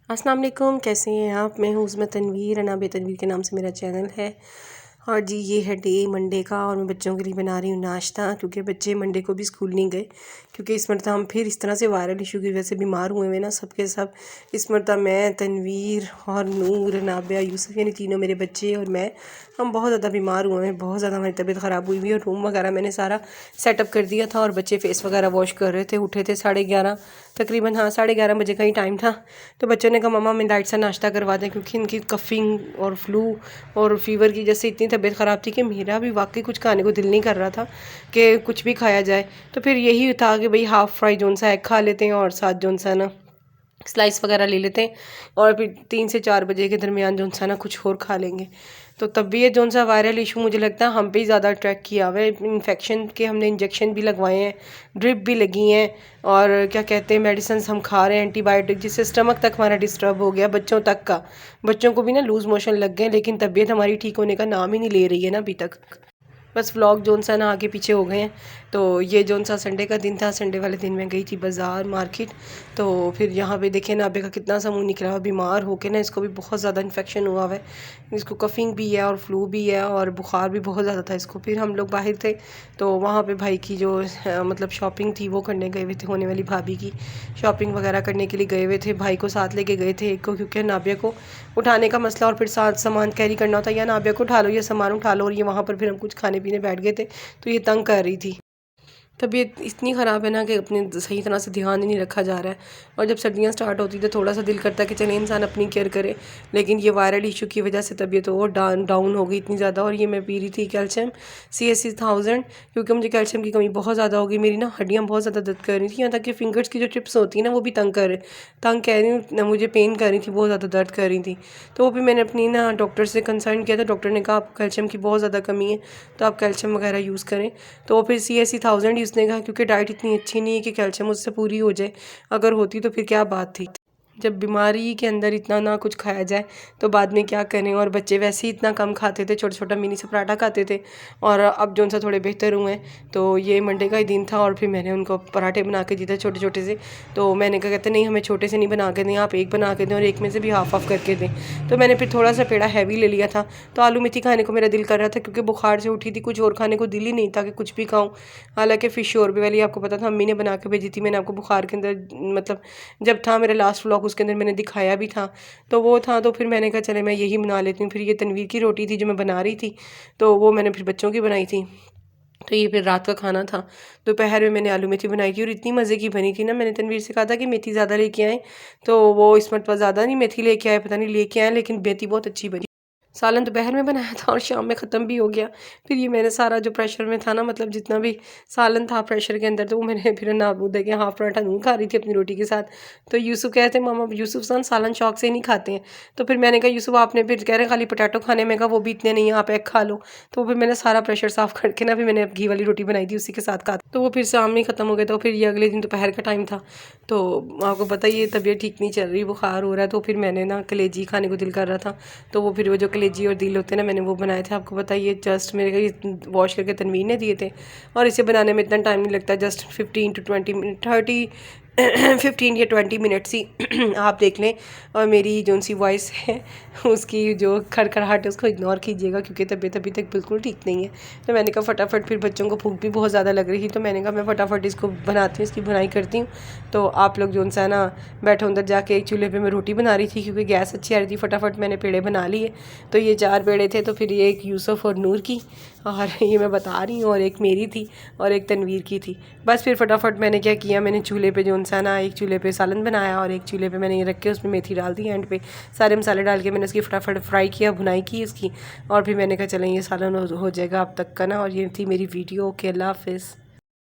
अस्सलाम वालेकुम, कैसे हैं आप। मैं हूँ उज़्मा तनवीर, अनाबे तनवीर के नाम से मेरा चैनल है। और जी ये है डे मंडे का, और मैं बच्चों के लिए बना रही हूँ नाश्ता, क्योंकि बच्चे मंडे को भी स्कूल नहीं गए। क्योंकि इस मरतबा हम फिर इस तरह से वायरल इशू की वजह से बीमार हुए हुए ना सबके सब। इस मरतबा मैं, तनवीर और नूर, नाबिया, यूसुफ, यानी तीनों मेरे बच्चे और मैं, हम बहुत ज़्यादा बीमार हुए हैं। बहुत ज़्यादा हमारी तबीयत ख़राब हुई हुई है। और रूम वगैरह मैंने सारा सेटअप कर दिया था, और बच्चे फेस वगैरह वॉश कर रहे थे। उठे थे 11:30 तकरीबन, हाँ 11:30 बजे का ही टाइम था। तो बच्चों ने कहा मम्मा हमें लाइट सा नाश्ता करवा दें, क्योंकि इनकी कफ़िंग और फ्लू और फीवर की जैसे इतनी तबीयत ख़राब थी कि मेरा भी वाकई कुछ खाने को दिल नहीं कर रहा था कि कुछ भी खाया जाए। तो फिर यही था कि भाई हाफ़ फ्राई जोन सा एग खा लेते हैं, और साथ जोन सा ना स्लाइस वगैरह ले लेते हैं, और फिर 3 से 4 बजे के दरमियान जोन सा ना कुछ और खा लेंगे। तो तब भी ये जोन सा वायरल इशू मुझे लगता है हम पे ही ज़्यादा अट्रैक्ट किया हुआ है। इन्फेक्शन के हमने इंजेक्शन भी लगवाए हैं, ड्रिप भी लगी हैं, और क्या कहते हैं मेडिसिन हम खा रहे हैं एंटीबायोटिक, जिससे स्टमक तक हमारा डिस्टर्ब हो गया, बच्चों तक का। बच्चों को भी ना लूज़ मोशन लग गए, लेकिन तबीयत हमारी ठीक होने का नाम ही नहीं ले रही है ना अभी तक। बस व्लॉग जोन सा ना आगे पीछे हो गए हैं। तो ये जोन सा संडे का दिन था। संडे वाले दिन मैं गई थी बाज़ार मार्केट। तो फिर यहाँ पे देखे नाबे का कितना सा मुँह निकला हुआ, बीमार होके ना इसको भी बहुत ज़्यादा इन्फेक्शन हुआ हुआ है। इसको कफ़िंग भी है और फ्लू भी है, और बुखार भी बहुत ज़्यादा था इसको। फिर हम लोग बाहर थे, तो वहाँ पे भाई की जो मतलब शॉपिंग थी वो करने गए हुए थे। होने वाली भाभी की शॉपिंग वगैरह करने के लिए गए हुए थे। भाई को साथ लेके गए थे एक को, क्योंकि नाबिया को उठाने का मसला, और फिर साथ सामान कैरी करना होता है, या नाबिया को उठा लो या सामान उठा लो। और ये वहाँ पर फिर हम कुछ खाने पीने बैठ गए थे, तो ये तंग कर रही थी। तबीयत इतनी ख़राब है ना कि अपने सही तरह से ध्यान ही नहीं रखा जा रहा है। और जब सर्दियाँ स्टार्ट होती तो थोड़ा सा दिल करता है कि चले इंसान अपनी केयर करे, लेकिन ये वायरल इशू की वजह से तबीयत और डाउन हो गई इतनी ज़्यादा। और ये मैं पी रही थी कैल्शियम CSC 1000, क्योंकि मुझे कैल्शियम की कमी बहुत ज़्यादा हो गई। मेरी ना हड्डियाँ बहुत ज़्यादा दर्द कर रही थी, यहाँ तक कि फिंगर्स की जो टिप्स होती है ना वो भी तंग कह रही हूँ, मुझे पेन कर रही थी, बहुत ज़्यादा दर्द कर रही थी। तो वो भी मैंने अपनी ना डॉक्टर से कंसल्ट किया था। डॉक्टर ने कहा आपको कैल्शियम की बहुत ज़्यादा कमी है, तो आप कैल्शियम वगैरह यूज़ करें। तो फिर CSC 1000 उसने कहा, क्योंकि डाइट इतनी अच्छी नहीं है कि कैल्शियम उससे पूरी हो जाए। अगर होती तो फिर क्या बात थी। जब बीमारी के अंदर इतना ना कुछ खाया जाए तो बाद में क्या करें। और बच्चे वैसे ही इतना कम खाते थे, छोटा छोटा मिनी से पराठा खाते थे, और अब जो उनसे थोड़े बेहतर हुए हैं। तो ये मंडे का ही दिन था, और फिर मैंने उनको पराठे बना के दिए थे छोटे छोटे से। तो मैंने कहा कहते नहीं हमें छोटे से नहीं बना के दें, आप एक बना के दें और एक में से भी हाफ करके दें। तो मैंने फिर थोड़ा सा पेड़ा हैवी ले लिया था। तो आलू मेथी खाने को मेरा दिल कर रहा था, क्योंकि बुखार से उठी थी, कुछ और खाने को दिल ही नहीं था कि कुछ भी खाऊं। हालांकि फ़िश शोरबे वाली आपको पता था अम्मी ने बना के भेजी थी, मैंने आपको बुखार के अंदर मतलब जब था मेरा लास्ट व्लॉग उसके अंदर मैंने दिखाया भी था। तो वो था, तो फिर मैंने कहा चले मैं यही बना लेती हूँ। फिर ये तनवीर की रोटी थी जो मैं बना रही थी, तो वो मैंने फिर बच्चों की बनाई थी। तो ये फिर रात का खाना था। दोपहर में मैंने आलू मेथी बनाई थी, और इतनी मज़े की बनी थी ना। मैंने तनवीर से कहा था कि मेथी ज़्यादा लेके आएँ, तो वो इस मरतबा ज़्यादा नहीं मेथी लेके आए, पता नहीं लेके आए, लेकिन मेथी बहुत अच्छी बनी। सालन दोपहर में बनाया था और शाम में ख़त्म भी हो गया। फिर ये मैंने सारा जो प्रेशर में था ना, मतलब जितना भी सालन था प्रेशर के अंदर, तो वो मैंने फिर नाबूद है कि हाफ़ पराठा नहीं खा रही थी अपनी रोटी के साथ। तो यूसुफ कहते हैं मामा, यूसुफ सन सालन शौक से नहीं खाते हैं। तो फिर मैंने कहा यूसुफ आपने फिर कह रहे हैं खाली पोटैटो खाने में, कहा वो भी इतने नहीं है, आप एग खा लो। तो फिर मैंने सारा प्रेशर साफ़ करके ना, फिर मैंने घी वाली रोटी बनाई थी उसी के साथ खा। तो वो फिर शाम में ख़त्म हो गया। तो फिर ये अगले दिन दोपहर का टाइम था। तो आपको पता ही है तबीयत ठीक नहीं चल रही, बुखार हो रहा है। तो फिर मैंने ना कलेजी खाने को दिल कर रहा था, तो वो फिर वो जो कलेजी और दिल होते हैं ना, मैंने वो बनाए थे। आपको बताइए जस्ट मेरे को वॉश करके तनवीर ने दिए थे, और इसे बनाने में इतना टाइम नहीं लगता, जस्ट 15 to 20 मिनट, 30 15 या 20 मिनट्स ही आप देख लें। और मेरी जो सी वॉइस है उसकी जो खड़खड़ाहट है उसको इग्नोर कीजिएगा, क्योंकि तबीयत अभी तक बिल्कुल ठीक नहीं है। तो मैंने कहा फटाफट, फिर बच्चों को भूख भी बहुत ज़्यादा लग रही थी, तो मैंने कहा मैं फटाफट इसको बनाती हूँ, इसकी बुनाई करती हूँ। तो आप लोग जो सा ना बैठो अंदर जाके, एक चूल्हे पे मैं रोटी बना रही थी, क्योंकि गैस अच्छी आ रही थी। फटाफट मैंने पेड़े बना लिए। तो ये 4 पेड़े थे, तो फिर ये एक यूसुफ और नूर की, और ये मैं बता रही हूँ, और एक मेरी थी, और एक तनवीर की थी। बस फिर फटाफट मैंने क्या किया, मैंने चूल्हे पे जो सा ना, एक चूल्हे पे सालन बनाया, और एक चूल्हे पे मैंने ये रख के उसमें मेथी डाल दी एंड पे, सारे मसाले डाल के मैंने उसकी फटाफट फ्राई किया, भुनाई की इसकी। और फिर मैंने कहा चलें ये सालन हो जाएगा अब तक का ना। और ये थी मेरी वीडियो। ओके, अल्लाह हाफ़िज़।